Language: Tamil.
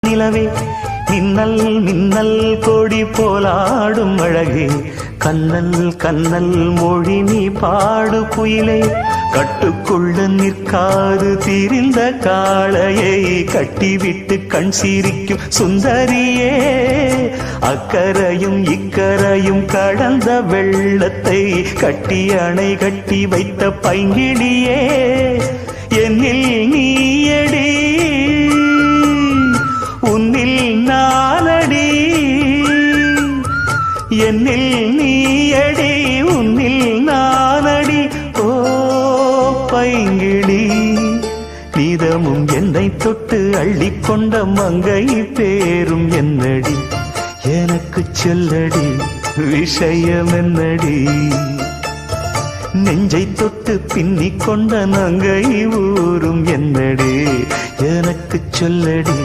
நிலவே மின்னல் மின்னல் கொடி போலாடும் அழகே கண்ணல் கண்ணல் மொழி நீ பாடு குயிலே கட்டுக்குள்ள நிற்காது திரிந்த காளையை கட்டிவிட்டு கண் சிரிக்கும் சுந்தரியே அக்கரையும் இக்கரையும் கடந்த வெள்ளத்தை கட்டி அணை கட்டி வைத்த பைங்கிளியே என்னில் நீயடி உன்னில் நானடி என்னில் நீயடி உன்னில் நானடி ஓ பைங்கிளி நீதமும் என்னை தொட்டு அள்ளிக்கொண்ட மங்கை பேரும் என்னடி எனக்கு சொல்லடி விஷயம் என்னடி நெஞ்சை தொட்டு பின்னிக் கொண்ட நங்கை ஊரும் என்னடி எனக்கு சொல்லடி